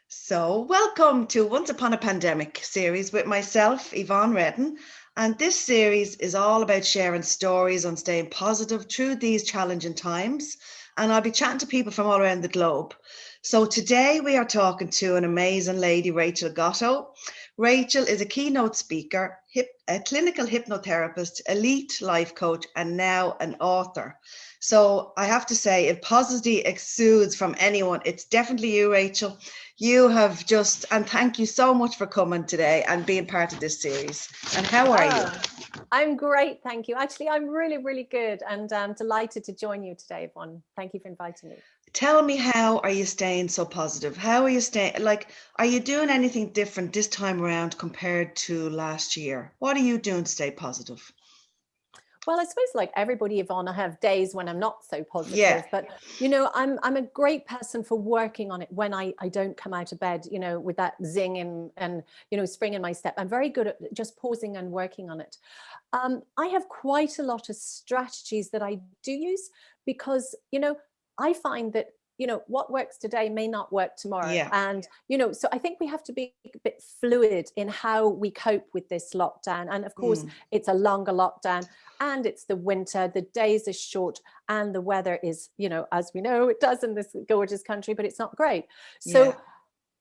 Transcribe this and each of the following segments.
So welcome to Once Upon a Pandemic series with myself, Yvonne Redden. And this series is all about sharing stories on staying positive through these challenging times. And I'll be chatting to people from all around the globe. So today we are talking to an amazing lady, Rachel Gotto. Rachel is a keynote speaker, a clinical hypnotherapist, elite life coach, and now an author. So I have to say, if positivity exudes from anyone, it's definitely you, Rachel. You have just, and thank you so much for coming today and being part of this series. And how are you? I'm great, thank you. Actually, I'm really, really good, and I'm delighted to join you today, Yvonne. Thank you for inviting me. Tell me, how are you staying so positive? How are you staying, are you doing anything different this time around compared to last year? What are you doing to stay positive? Well, I suppose like everybody, Yvonne, I have days when I'm not so positive, Yeah. but, you know, I'm a great person for working on it when I don't come out of bed, you know, with that zing and, you know, spring in my step. I'm very good at just pausing and working on it. I have quite a lot of strategies that I do use because, you know, I find that, you know, what works today may not work tomorrow. Yeah. And, you know, so I think we have to be a bit fluid in how we cope with this lockdown. And of course, it's a longer lockdown and it's the winter, the days are short and the weather is, you know, as we know, it does in this gorgeous country, but it's not great. So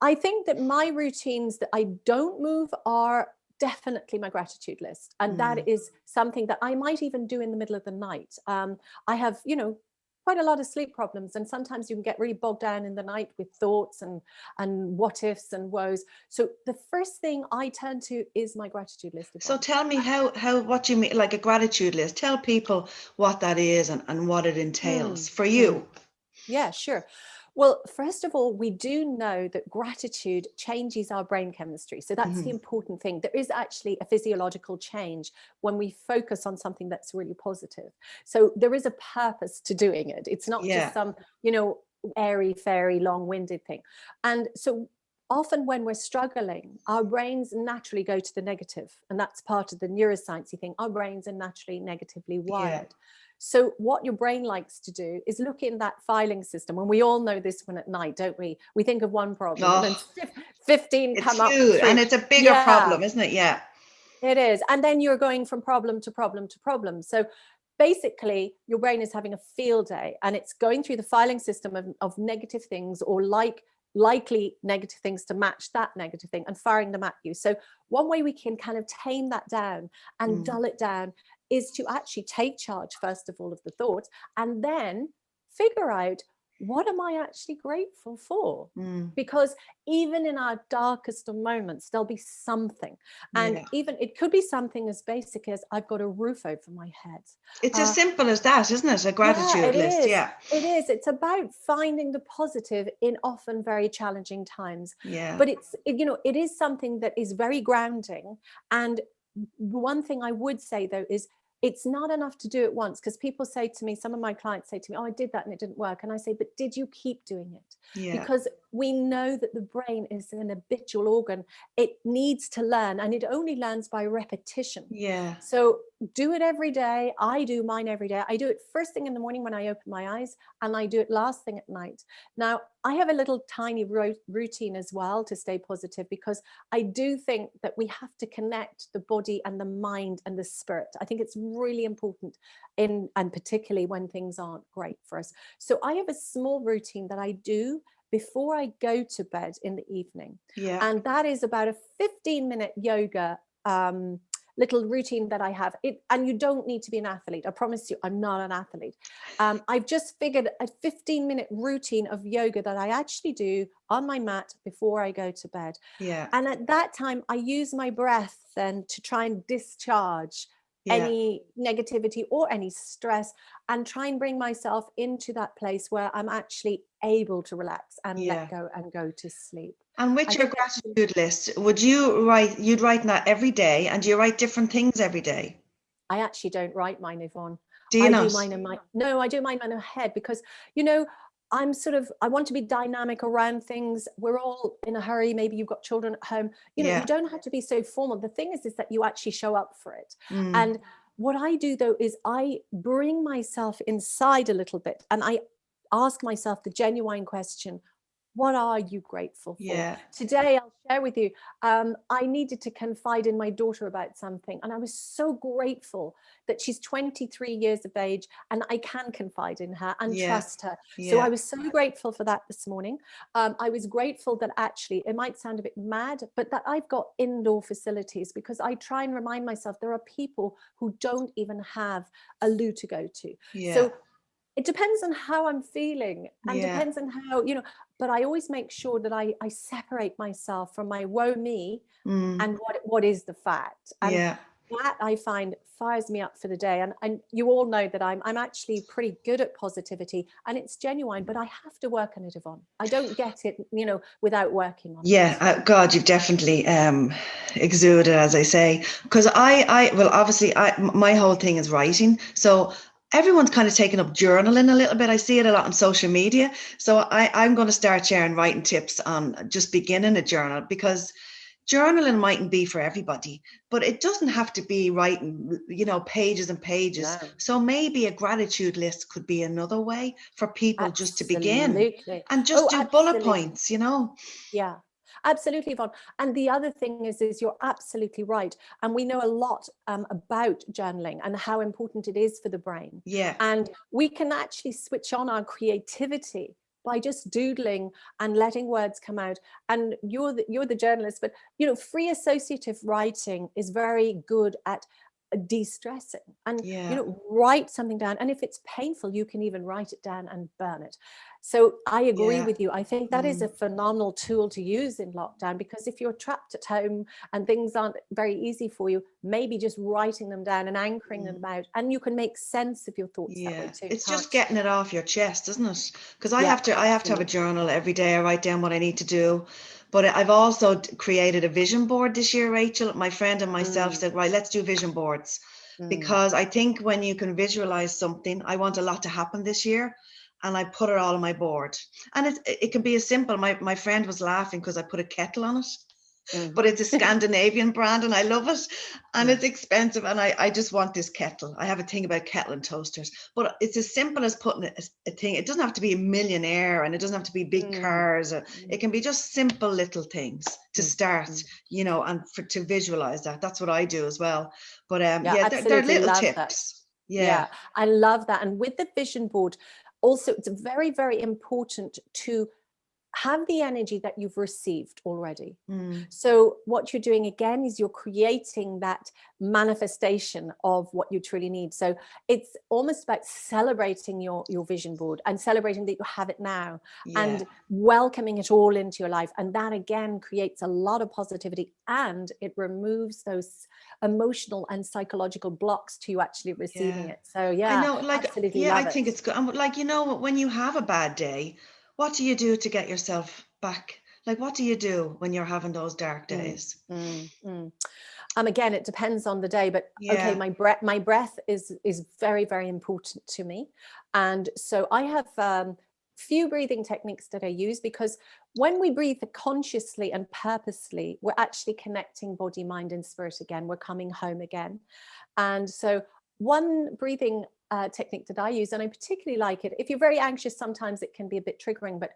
I think that my routines that I don't move are definitely my gratitude list. And that is something that I might even do in the middle of the night. I have, you know, quite a lot of sleep problems, and sometimes you can get really bogged down in the night with thoughts and what ifs and woes. So the first thing I turn to is my gratitude list. So tell me what you mean, like a gratitude list. Tell people what that is and what it entails for you. Yeah, sure. Well, first of all, we do know that gratitude changes our brain chemistry. So that's the important thing. There is actually a physiological change when we focus on something that's really positive. So there is a purpose to doing it. It's not just some, you know, airy, fairy, long-winded thing. And so often when we're struggling, our brains naturally go to the negative. And that's part of the neuroscience thing. Our brains are naturally negatively wired. So what your brain likes to do is look in that filing system. And we all know this one at night, don't we? We think of one problem and then 15 come up. And it's a bigger problem, isn't it? Yeah. It is. And then you're going from problem to problem to problem. So basically, your brain is having a field day and it's going through the filing system of negative things or likely negative things to match that negative thing and firing them at you. So one way we can kind of tame that down and dull it down is to actually take charge, first of all, of the thoughts, and then figure out, what am I actually grateful for? Because even in our darkest of moments, there'll be something. And even it could be something as basic as I've got a roof over my head. It's as simple as that, isn't it? A gratitude list. Yeah, it is. It's about finding the positive in often very challenging times. Yeah. But you know, it is something that is very grounding. And one thing I would say, though, is it's not enough to do it once, because people say to me, some of my clients say to me, oh, I did that and it didn't work. And I say, but did you keep doing it? Because we know that the brain is an habitual organ. It needs to learn, and it only learns by repetition. So do it every day. I do mine every day. I do it first thing in the morning when I open my eyes, and I do it last thing at night. Now, I have a little tiny routine as well to stay positive, because I do think that we have to connect the body and the mind and the spirit. I think it's really important and particularly when things aren't great for us. So I have a small routine that I do before I go to bed in the evening. And that is about a 15-minute yoga little routine that I have. And you don't need to be an athlete. I promise you, I'm not an athlete. I've just figured a 15-minute routine of yoga that I actually do on my mat before I go to bed. And at that time, I use my breath then to try and discharge any negativity or any stress, and try and bring myself into that place where I'm actually able to relax and let go and go to sleep. And with your gratitude list, you'd write that every day, and do you write different things every day? I actually don't write mine, Yvonne. Do you not? I do mine in my head, because, you know, I want to be dynamic around things. We're all in a hurry. Maybe you've got children at home. You know, you don't have to be so formal. The thing is that you actually show up for it. And what I do though is I bring myself inside a little bit and I ask myself the genuine question, what are you grateful for? Yeah. Today, I'll share with you, I needed to confide in my daughter about something. And I was so grateful that she's 23 years of age and I can confide in her and trust her. So I was so grateful for that this morning. I was grateful that actually, it might sound a bit mad, but that I've got indoor facilities, because I try and remind myself there are people who don't even have a loo to go to. So it depends on how I'm feeling and depends on how, but I always make sure that I separate myself from my woe me and what is the fact. And that I find fires me up for the day. And you all know that I'm actually pretty good at positivity and it's genuine, but I have to work on it, Yvonne. I don't get it, without working on it. God, you've definitely exuded, as I say, because well, obviously my whole thing is writing. So everyone's kind of taken up journaling a little bit. I see it a lot on social media. So I'm going to start sharing writing tips on just beginning a journal, because journaling mightn't be for everybody, but it doesn't have to be writing, pages and pages. No. So maybe a gratitude list could be another way for people just to begin and just do bullet points, Yeah. Absolutely, Yvonne. And the other thing is you're absolutely right. And we know a lot about journaling and how important it is for the brain. Yeah. And we can actually switch on our creativity by just doodling and letting words come out. And you're the journalist, but free associative writing is very good at de-stressing and write something down, and if it's painful you can even write it down and burn it. So I agree with you. I think that is a phenomenal tool to use in lockdown, because if you're trapped at home and things aren't very easy for you, maybe just writing them down and anchoring them out, and you can make sense of your thoughts that way too. It's just getting it off your chest, isn't it? Because I have to have a journal every day. I write down what I need to do. But I've also created a vision board this year, Rachel. My friend and myself said, right, let's do vision boards. Because I think when you can visualize something, I want a lot to happen this year. And I put it all on my board. And it can be as simple. My friend was laughing because I put a kettle on it. But it's a Scandinavian brand and I love it, and it's expensive, and I just want this kettle. I have a thing about kettle and toasters, but it's as simple as putting a thing. It doesn't have to be a millionaire and it doesn't have to be big cars. It can be just simple little things to start, and to visualize that. That's what I do as well. But they're little tips. Yeah, I love that. And with the vision board, also, it's very, very important to have the energy that you've received already. So what you're doing again is you're creating that manifestation of what you truly need. So it's almost about celebrating your vision board and celebrating that you have it now and welcoming it all into your life. And that again creates a lot of positivity, and it removes those emotional and psychological blocks to you actually receiving it. So I know, I think it's good. And when you have a bad day, what do you do to get yourself back? Like, what do you do when you're having those dark days? Again, it depends on the day, but okay, my breath is very, very important to me. And so I have few breathing techniques that I use, because when we breathe consciously and purposely, we're actually connecting body, mind, and spirit again. We're coming home again. And so one breathing technique that I use, and I particularly like it, if you're very anxious, sometimes it can be a bit triggering, but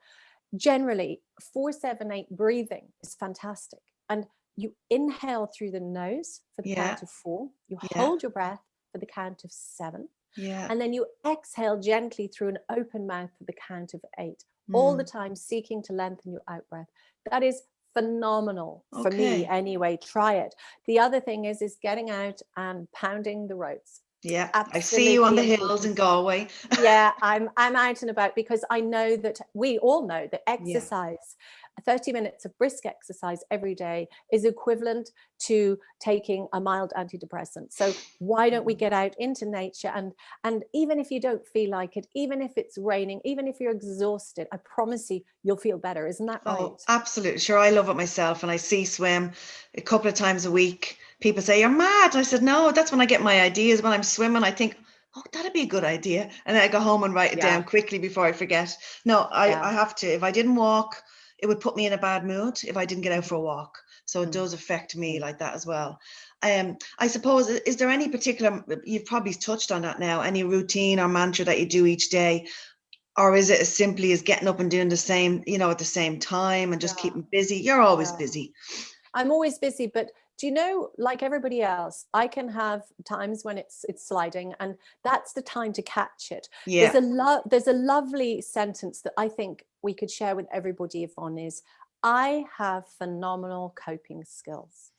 generally 4-7-8 breathing is fantastic. And you inhale through the nose for the count of 4, you hold your breath for the count of 7, and then you exhale gently through an open mouth for the count of 8, all the time seeking to lengthen your out breath. That is phenomenal for me anyway. Try it. The other thing is getting out and pounding the roads. Yeah, absolutely. I see you on the hills in Galway. I'm out and about, because I know that we all know that exercise, 30 minutes of brisk exercise every day is equivalent to taking a mild antidepressant. So why don't we get out into nature, and even if you don't feel like it, even if it's raining, even if you're exhausted, I promise you'll feel better. Isn't that right? Oh, absolutely. Sure. I love it myself, and I swim a couple of times a week. People say, you're mad. I said, no, that's when I get my ideas. When I'm swimming, I think, oh, that'd be a good idea. And then I go home and write it down quickly before I forget. No, I have to. If I didn't walk, it would put me in a bad mood if I didn't get out for a walk. So it does affect me like that as well. I suppose, is there any particular, you've probably touched on that now, any routine or mantra that you do each day? Or is it as simply as getting up and doing the same, at the same time and just keeping busy? You're always busy. I'm always busy, but do you know, like everybody else, I can have times when it's sliding, and that's the time to catch it. Yeah. There's a lovely sentence that I think we could share with everybody, Yvonne, is I have phenomenal coping skills.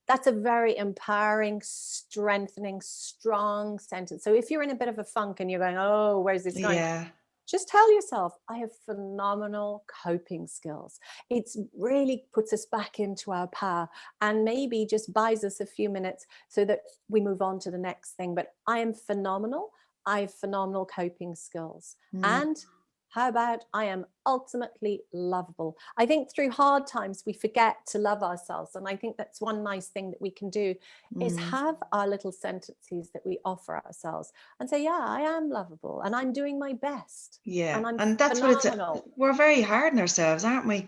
That's a very empowering, strengthening, strong sentence. So if you're in a bit of a funk and you're going, oh, where's this going? Yeah. Just tell yourself, I have phenomenal coping skills. It really puts us back into our power and maybe just buys us a few minutes so that we move on to the next thing. But I am phenomenal. I have phenomenal coping skills. And how about I am ultimately lovable? I think through hard times, we forget to love ourselves. And I think that's one nice thing that we can do is have our little sentences that we offer ourselves and say, yeah, I am lovable and I'm doing my best. Yeah. And that's phenomenal. what we're very hard on ourselves, aren't we?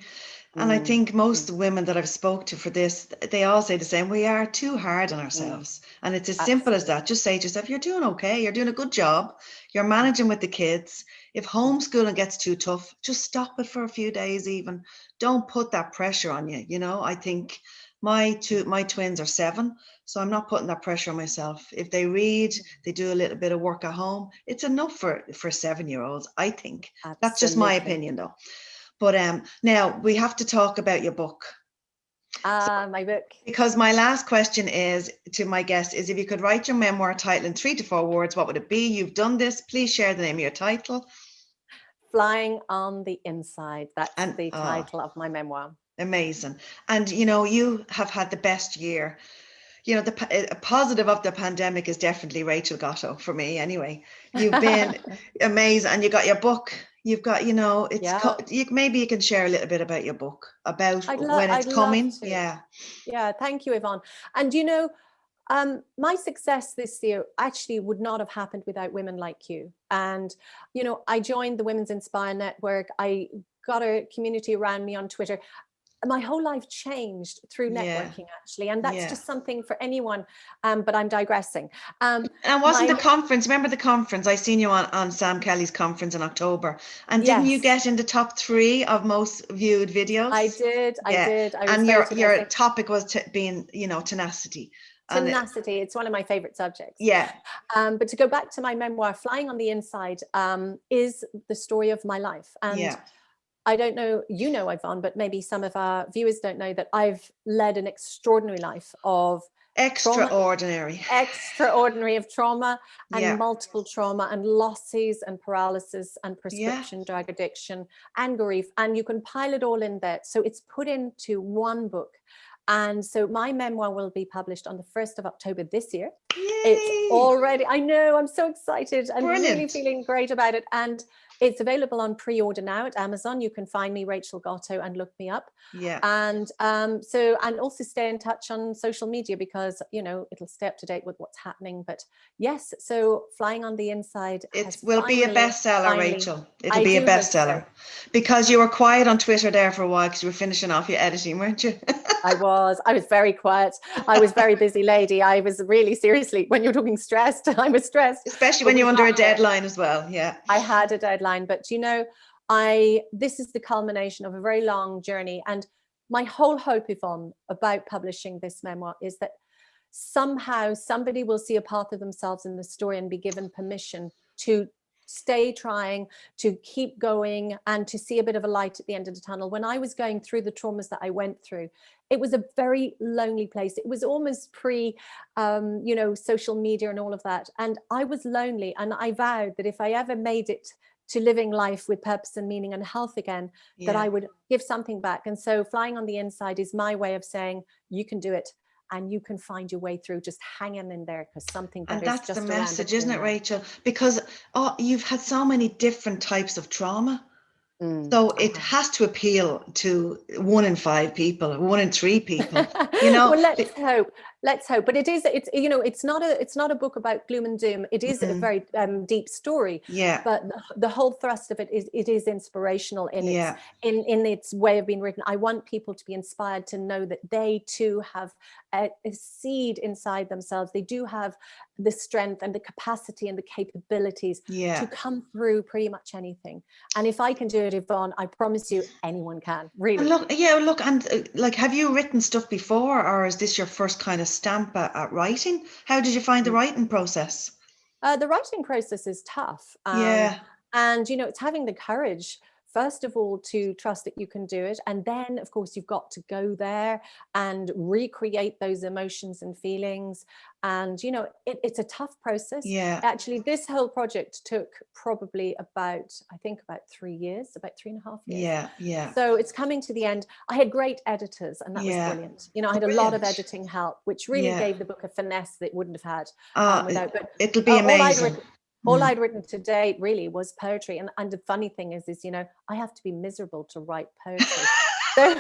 And I think most women that I've spoke to for this, they all say the same. We are too hard on ourselves. And it's as simple as that. Just say to yourself, you're doing okay. You're doing a good job. You're managing with the kids. If homeschooling gets too tough, just stop it for a few days even. Don't put that pressure on you. I think my twins are 7, so I'm not putting that pressure on myself. If they read, they do a little bit of work at home, it's enough for 7-year-olds, I think. Absolutely. That's just my opinion though. But now we have to talk about your book. My book. Because my last question is to my guest is, if you could write your memoir title in 3 to 4 words, what would it be? You've done this. Please share the name of your title. Flying on the Inside. That's the title of my memoir. Amazing. And you have had the best year. The positive of the pandemic is definitely Rachel Gotto for me anyway. You've been amazing, and you got your book. You've got, maybe you can share a little bit about your book, about when it's coming. Yeah, thank you, Yvonne. And my success this year actually would not have happened without women like you. And I joined the Women's Inspire Network. I got a community around me on Twitter. My whole life changed through networking, actually. And that's just something for anyone, but I'm digressing. And wasn't the conference, remember the conference? I seen you on Sam Kelly's conference in October. And didn't you get in the top 3 of most viewed videos? I did. And your topic was being, tenacity. Tenacity. It's one of my favorite subjects. Yeah. But to go back to my memoir, Flying on the Inside, is the story of my life. And I don't know, Yvonne, but maybe some of our viewers don't know that I've led an extraordinary life of extraordinary of trauma and multiple trauma and losses and paralysis and prescription drug addiction and grief. And you can pile it all in there. So it's put into one book. And so my memoir will be published on the 1st of October this year. Yay! It's already, I know, I'm so excited and Brilliant. really feeling great about it. And it's available on pre-order now at Amazon. You can find me, Rachel Gotto, and look me up. Yeah. And and also stay in touch on social media, because it'll stay up to date with what's happening. But yes, so Flying on the Inside. It will be a bestseller, Rachel. It'll be a bestseller. Because you were quiet on Twitter there for a while because you were finishing off your editing, weren't you? I was very quiet. I was very busy lady. I was really, seriously, when you're talking stressed, I was stressed. Especially when you're under a deadline as well. Yeah. I had a deadline, but this is the culmination of a very long journey. And my whole hope, Yvonne, about publishing this memoir is that somehow somebody will see a part of themselves in the story and be given permission to stay trying, to keep going, and to see a bit of a light at the end of the tunnel. When I was going through the traumas that I went through, it was a very lonely place. It was almost pre, social media and all of that. And I was lonely, and I vowed that if I ever made it to living life with purpose and meaning and health again, that I would give something back. And so Flying on the Inside is my way of saying, you can do it. And you can find your way through. Just hanging in there, because something better. And that's the message, isn't it, Rachel? Because you've had so many different types of trauma. So it has to appeal to 1 in 5 people, 1 in 3 people. Well, let's hope. Let's hope. But it's not a book about gloom and doom. It is a very deep story. Yeah. But the whole thrust of it is inspirational in Yeah. its way of being written. I want people to be inspired to know that they too have a seed inside themselves. They do have the strength and the capacity and the capabilities to come through pretty much anything. And if I can do it, Yvonne, I promise you anyone can, really. And look, and like, have you written stuff before, or is this your first kind of stamp at writing? How did you find the writing process? The writing process is tough. And, it's having the courage, first of all, to trust that you can do it. And then, of course, you've got to go there and recreate those emotions and feelings. And, it's a tough process. Yeah. Actually, this whole project took probably about 3 years, about 3.5 years. Yeah. Yeah. So it's coming to the end. I had great editors, and that was brilliant. I had a lot of editing help, which really gave the book a finesse that it wouldn't have had without. But it'll be amazing. All I'd written to date really was poetry. And the funny thing is, I have to be miserable to write poetry. So I'm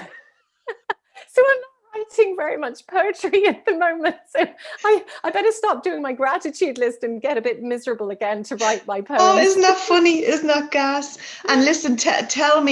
not writing very much poetry at the moment. So I better stop doing my gratitude list and get a bit miserable again to write my poems. Oh, isn't that funny? Isn't that gas? And listen, tell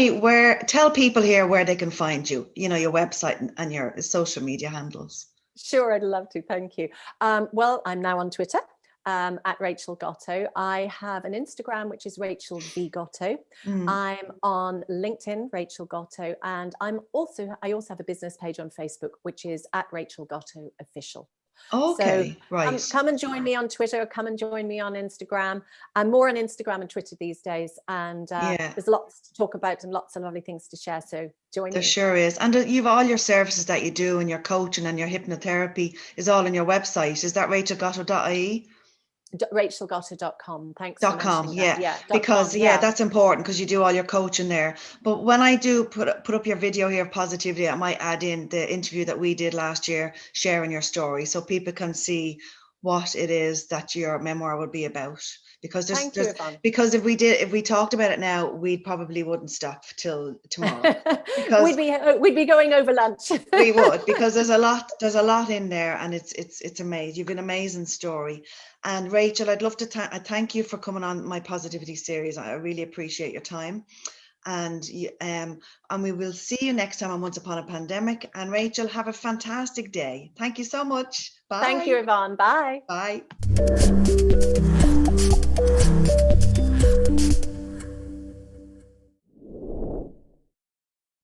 people here where they can find you, your website and your social media handles. Sure, I'd love to. Thank you. Well, I'm now on Twitter. At Rachel Gotto. I have an Instagram, which is Rachel V Gotto. I'm on LinkedIn, Rachel Gotto, and I also have a business page on Facebook, which is at Rachel Gotto Official. Okay, so, right. Come and join me on Twitter. Come and join me on Instagram. I'm more on Instagram and Twitter these days, and there's lots to talk about and lots of lovely things to share. So join me. There sure is. And you've all your services that you do, and your coaching and your hypnotherapy is all on your website. Is that rachelgotto.ie? rachelgotto.com. Thanks for mentioning that. Yeah, because that's important, because you do all your coaching there. But when I do put up your video here of positivity, I might add in the interview that we did last year, sharing your story, so people can see what it is that your memoir would be about. Because because if we talked about it now, we probably wouldn't stop till tomorrow. Because we'd be going over lunch. We would, because there's a lot in there, and it's amazing. You've an amazing story. And Rachel, I'd love to thank you for coming on my positivity series. I really appreciate your time. And we will see you next time on Once Upon a Pandemic. And Rachel, have a fantastic day. Thank you so much. Bye. Thank you, Yvonne. Bye. Bye.